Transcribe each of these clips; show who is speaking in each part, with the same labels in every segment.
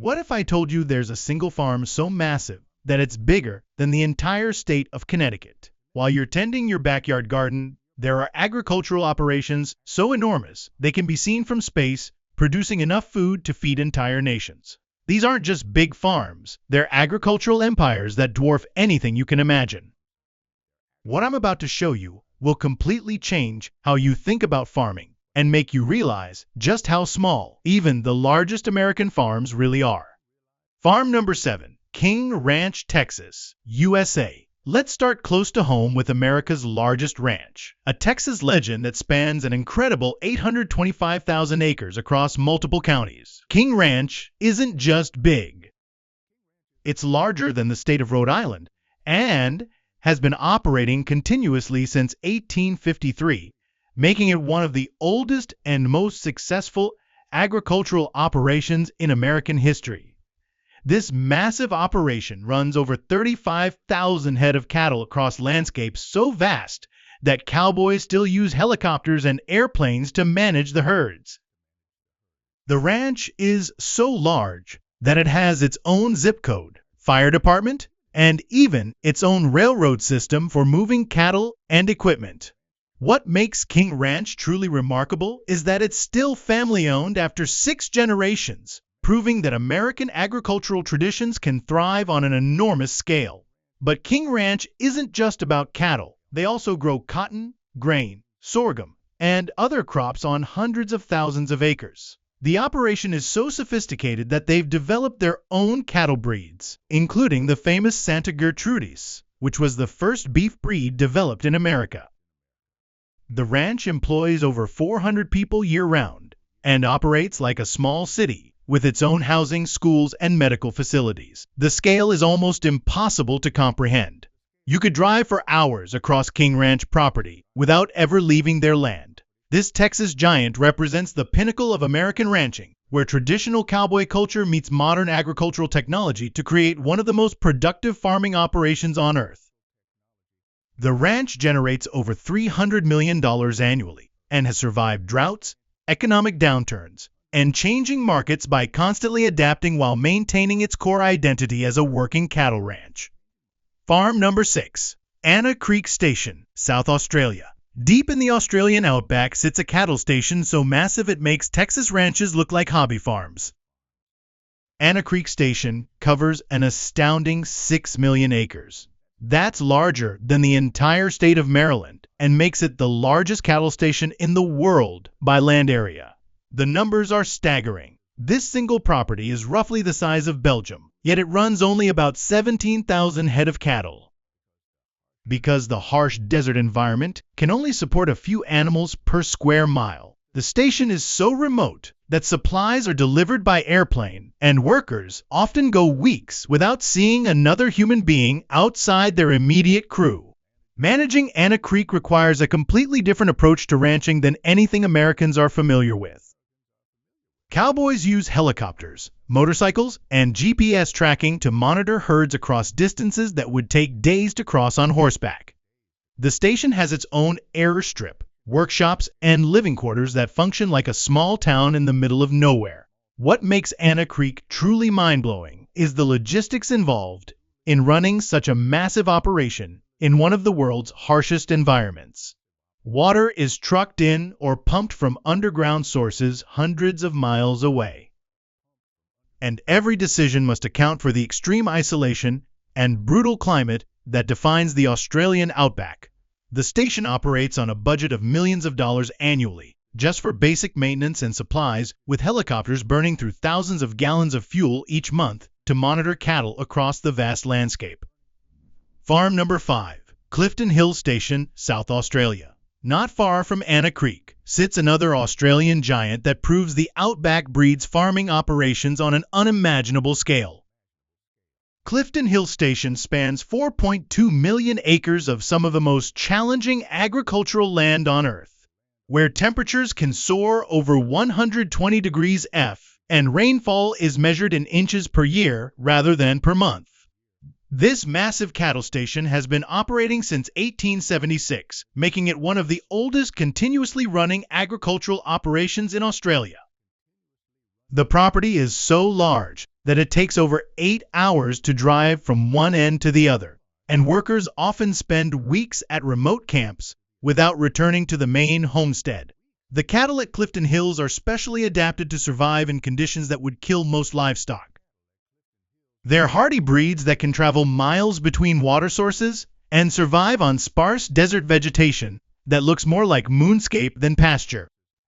Speaker 1: What if I told you there's a single farm so massive that it's bigger than the entire state of Connecticut? While you're tending your backyard garden, there are agricultural operations so enormous they can be seen from space, producing enough food to feed entire nations. These aren't just big farms, they're agricultural empires that dwarf anything you can imagine. What I'm about to show you will completely change how you think about farming and make you realize just how small even the largest American farms really are. Farm number 7, King Ranch, Texas, USA. Let's start close to home with America's largest ranch, a Texas legend that spans an incredible 825,000 acres across multiple counties. King Ranch isn't just big. It's larger than the state of Rhode Island and has been operating continuously since 1853, making it one of the oldest and most successful agricultural operations in American history. This massive operation runs over 35,000 head of cattle across landscapes so vast that cowboys still use helicopters and airplanes to manage the herds. The ranch is so large that it has its own zip code, fire department, and even its own railroad system for moving cattle and equipment. What makes King Ranch truly remarkable is that it's still family-owned after 6 generations, proving that American agricultural traditions can thrive on an enormous scale. But King Ranch isn't just about cattle. They also grow cotton, grain, sorghum, and other crops on hundreds of thousands of acres. The operation is so sophisticated that they've developed their own cattle breeds, including the famous Santa Gertrudis, which was the first beef breed developed in America. The ranch employs over 400 people year-round and operates like a small city with its own housing, schools, and medical facilities. The scale is almost impossible to comprehend. You could drive for hours across King Ranch property without ever leaving their land. This Texas giant represents the pinnacle of American ranching, where traditional cowboy culture meets modern agricultural technology to create one of the most productive farming operations on earth. The ranch generates over $300 million annually and has survived droughts, economic downturns, and changing markets by constantly adapting while maintaining its core identity as a working cattle ranch. Farm number 6, Anna Creek Station, South Australia. Deep in the Australian outback sits a cattle station so massive it makes Texas ranches look like hobby farms. Anna Creek Station covers an astounding 6 million acres. That's larger than the entire state of Maryland and makes it the largest cattle station in the world by land area. The numbers are staggering. This single property is roughly the size of Belgium, yet it runs only about 17,000 head of cattle. Because the harsh desert environment can only support a few animals per square mile, the station is so remote that supplies are delivered by airplane, and workers often go weeks without seeing another human being outside their immediate crew. Managing Anna Creek requires a completely different approach to ranching than anything Americans are familiar with. Cowboys use helicopters, motorcycles, and GPS tracking to monitor herds across distances that would take days to cross on horseback. The station has its own airstrip, workshops, and living quarters that function like a small town in the middle of nowhere. What makes Anna Creek truly mind-blowing is the logistics involved in running such a massive operation in one of the world's harshest environments. Water is trucked in or pumped from underground sources hundreds of miles away. And every decision must account for the extreme isolation and brutal climate that defines the Australian outback. The station operates on a budget of millions of dollars annually, just for basic maintenance and supplies, with helicopters burning through thousands of gallons of fuel each month to monitor cattle across the vast landscape. Farm number 5, Clifton Hill Station, South Australia. Not far from Anna Creek sits another Australian giant that proves the outback breeds farming operations on an unimaginable scale. Clifton Hill Station spans 4.2 million acres of some of the most challenging agricultural land on Earth, where temperatures can soar over 120 degrees F and rainfall is measured in inches per year rather than per month. This massive cattle station has been operating since 1876, making it one of the oldest continuously running agricultural operations in Australia. The property is so large that it takes over 8 hours to drive from one end to the other, and workers often spend weeks at remote camps without returning to the main homestead. The cattle at Clifton Hills are specially adapted to survive in conditions that would kill most livestock. They're hardy breeds that can travel miles between water sources and survive on sparse desert vegetation that looks more like moonscape than pasture.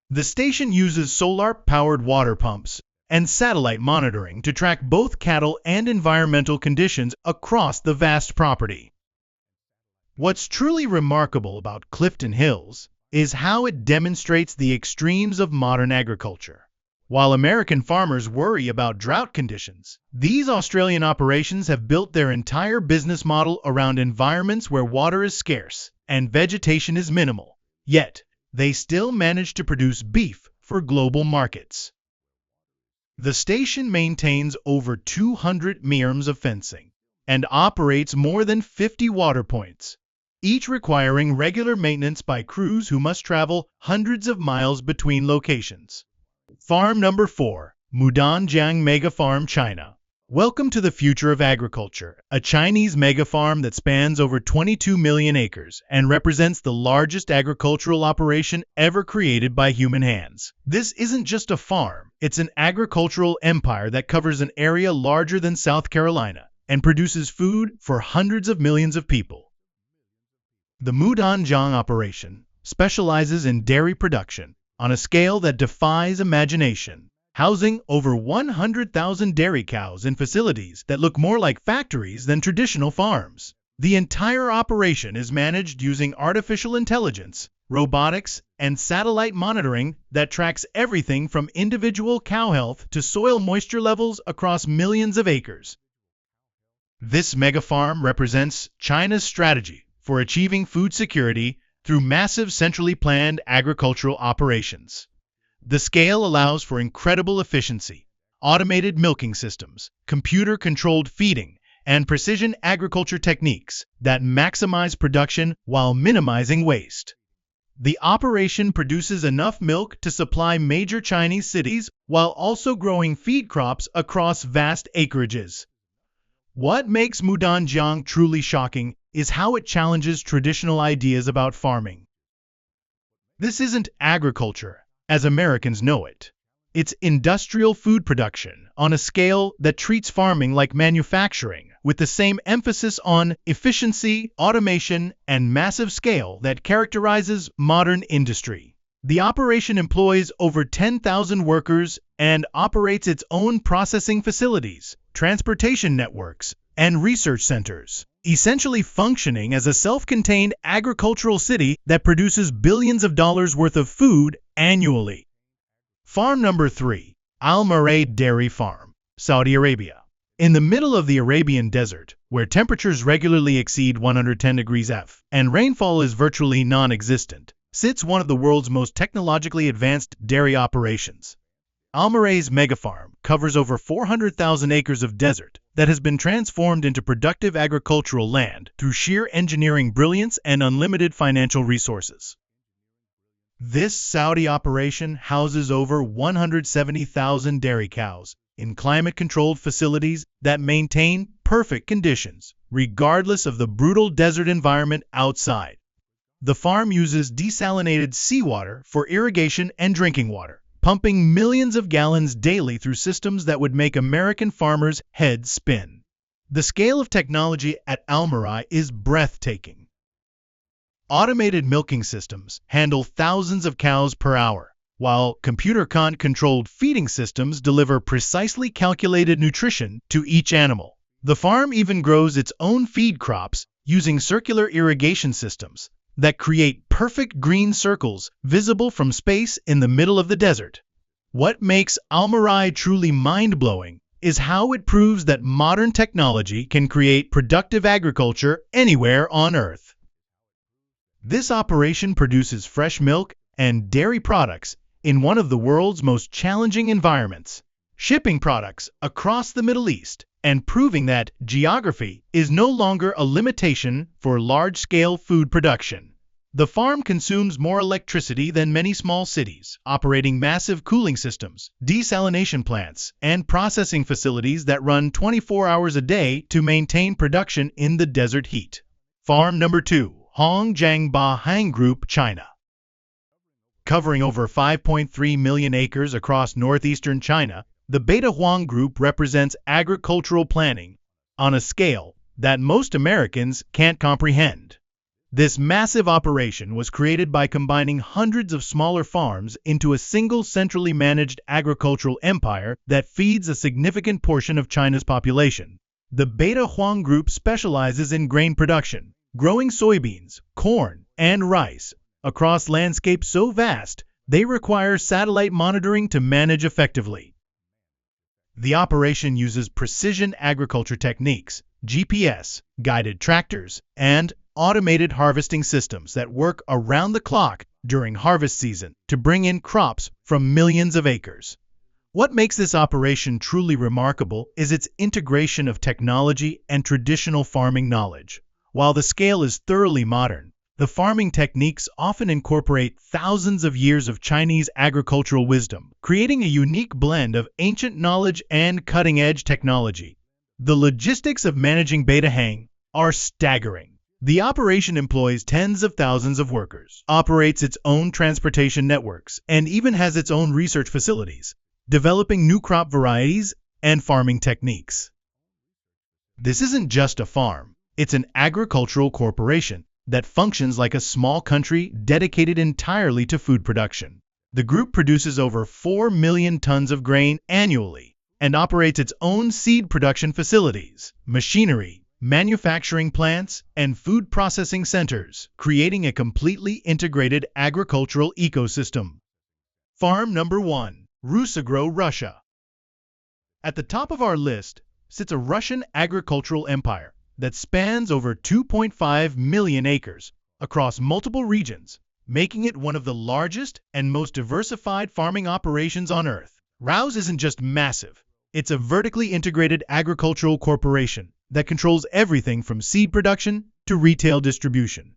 Speaker 1: The station uses solar-powered water pumps and satellite monitoring to track both cattle and environmental conditions across the vast property. What's truly remarkable about Clifton Hills is how it demonstrates the extremes of modern agriculture. While American farmers worry about drought conditions, these Australian operations have built their entire business model around environments where water is scarce and vegetation is minimal. Yet, they still manage to produce beef for global markets. The station maintains over 200 meters of fencing and operates more than 50 water points, each requiring regular maintenance by crews who must travel hundreds of miles between locations. Farm number 4, Mudanjiang Mega Farm, China. Welcome to the future of agriculture, a Chinese mega farm that spans over 22 million acres and represents the largest agricultural operation ever created by human hands. This isn't just a farm, it's an agricultural empire that covers an area larger than South Carolina and produces food for hundreds of millions of people. The Mudanjiang operation specializes in dairy production on a scale that defies imagination, housing over 100,000 dairy cows in facilities that look more like factories than traditional farms. The entire operation is managed using artificial intelligence, robotics, and satellite monitoring that tracks everything from individual cow health to soil moisture levels across millions of acres. This mega farm represents China's strategy for achieving food security through massive centrally planned agricultural operations. The scale allows for incredible efficiency, automated milking systems, computer-controlled feeding, and precision agriculture techniques that maximize production while minimizing waste. The operation produces enough milk to supply major Chinese cities while also growing feed crops across vast acreages. What makes Mudanjiang truly shocking is how it challenges traditional ideas about farming. This isn't agriculture as Americans know it. It's industrial food production on a scale that treats farming like manufacturing, with the same emphasis on efficiency, automation, and massive scale that characterizes modern industry. The operation employs over 10,000 workers and operates its own processing facilities, transportation networks, and research centers, essentially functioning as a self-contained agricultural city that produces billions of dollars worth of food annually. Farm number 3, Al Murray Dairy Farm, Saudi Arabia. In the middle of the Arabian Desert, where temperatures regularly exceed 110 degrees F and rainfall is virtually non-existent, sits one of the world's most technologically advanced dairy operations. Al Murray's megafarm covers over 400,000 acres of desert that has been transformed into productive agricultural land through sheer engineering brilliance and unlimited financial resources. This Saudi operation houses over 170,000 dairy cows in climate-controlled facilities that maintain perfect conditions, regardless of the brutal desert environment outside. The farm uses desalinated seawater for irrigation and drinking water, pumping millions of gallons daily through systems that would make American farmers' heads spin. The scale of technology at Al Murray is breathtaking. Automated milking systems handle thousands of cows per hour, while computer-controlled feeding systems deliver precisely calculated nutrition to each animal. The farm even grows its own feed crops using circular irrigation systems that create perfect green circles visible from space in the middle of the desert. What makes Al Murray truly mind-blowing is how it proves that modern technology can create productive agriculture anywhere on Earth. This operation produces fresh milk and dairy products in one of the world's most challenging environments, shipping products across the Middle East and proving that geography is no longer a limitation for large-scale food production. The farm consumes more electricity than many small cities, operating massive cooling systems, desalination plants, and processing facilities that run 24 hours a day to maintain production in the desert heat. Farm number 2, Hongjiang Hang Group, China. Covering over 5.3 million acres across northeastern China, the Beta Huang Group represents agricultural planning on a scale that most Americans can't comprehend. This massive operation was created by combining hundreds of smaller farms into a single centrally managed agricultural empire that feeds a significant portion of China's population. The Beta Huang Group specializes in grain production, growing soybeans, corn, and rice across landscapes so vast they require satellite monitoring to manage effectively. The operation uses precision agriculture techniques, GPS, guided tractors, and automated harvesting systems that work around the clock during harvest season to bring in crops from millions of acres. What makes this operation truly remarkable is its integration of technology and traditional farming knowledge. While the scale is thoroughly modern, the farming techniques often incorporate thousands of years of Chinese agricultural wisdom, creating a unique blend of ancient knowledge and cutting-edge technology. The logistics of managing Beta Hang are staggering. The operation employs tens of thousands of workers, operates its own transportation networks, and even has its own research facilities, developing new crop varieties and farming techniques. This isn't just a farm, it's an agricultural corporation that functions like a small country dedicated entirely to food production. The group produces over 4 million tons of grain annually and operates its own seed production facilities, machinery, manufacturing plants, and food processing centers, creating a completely integrated agricultural ecosystem. Farm number 1, Rusagro, Russia. At the top of our list sits a Russian agricultural empire that spans over 2.5 million acres across multiple regions, making it one of the largest and most diversified farming operations on Earth. Rouse isn't just massive, it's a vertically integrated agricultural corporation that controls everything from seed production to retail distribution.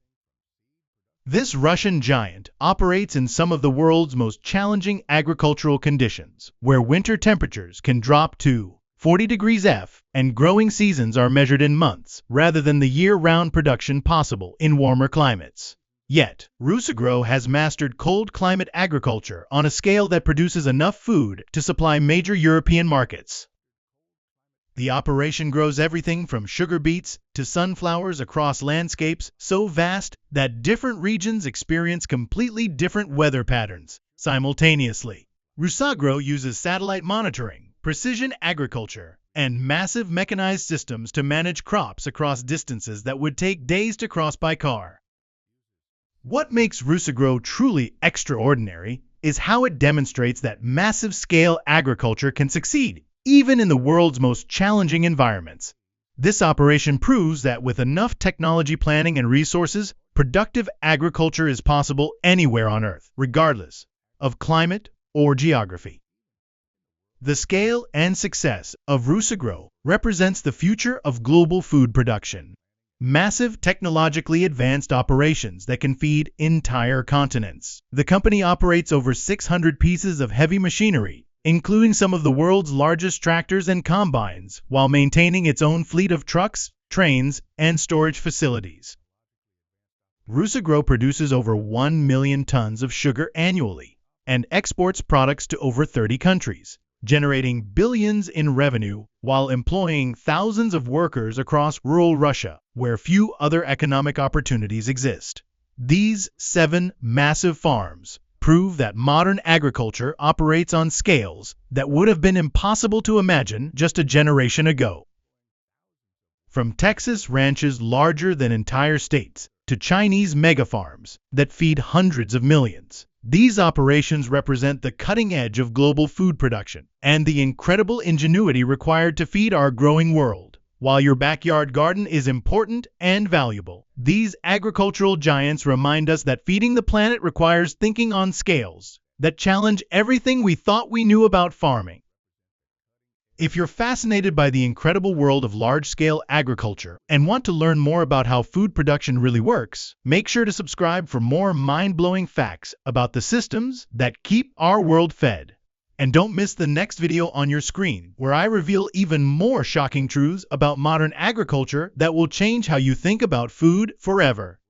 Speaker 1: This Russian giant operates in some of the world's most challenging agricultural conditions, where winter temperatures can drop to 40 degrees F and growing seasons are measured in months rather than the year-round production possible in warmer climates. Yet, Rusagro has mastered cold climate agriculture on a scale that produces enough food to supply major European markets. The operation grows everything from sugar beets to sunflowers across landscapes so vast that different regions experience completely different weather patterns simultaneously. Rusagro uses satellite monitoring, precision agriculture, and massive mechanized systems to manage crops across distances that would take days to cross by car. What makes Rusagro truly extraordinary is how it demonstrates that massive-scale agriculture can succeed even in the world's most challenging environments. This operation proves that with enough technology planning and resources, productive agriculture is possible anywhere on Earth, regardless of climate or geography. The scale and success of Rusagro represents the future of global food production. Massive technologically advanced operations that can feed entire continents. The company operates over 600 pieces of heavy machinery, including some of the world's largest tractors and combines, while maintaining its own fleet of trucks, trains, and storage facilities. Rusagro produces over 1 million tons of sugar annually and exports products to over 30 countries, generating billions in revenue while employing thousands of workers across rural Russia, where few other economic opportunities exist. These 7 massive farms prove that modern agriculture operates on scales that would have been impossible to imagine just a generation ago. From Texas ranches larger than entire states to Chinese mega-farms that feed hundreds of millions, these operations represent the cutting edge of global food production and the incredible ingenuity required to feed our growing world. While your backyard garden is important and valuable, these agricultural giants remind us that feeding the planet requires thinking on scales that challenge everything we thought we knew about farming. If you're fascinated by the incredible world of large-scale agriculture and want to learn more about how food production really works, make sure to subscribe for more mind-blowing facts about the systems that keep our world fed. And don't miss the next video on your screen, where I reveal even more shocking truths about modern agriculture that will change how you think about food forever.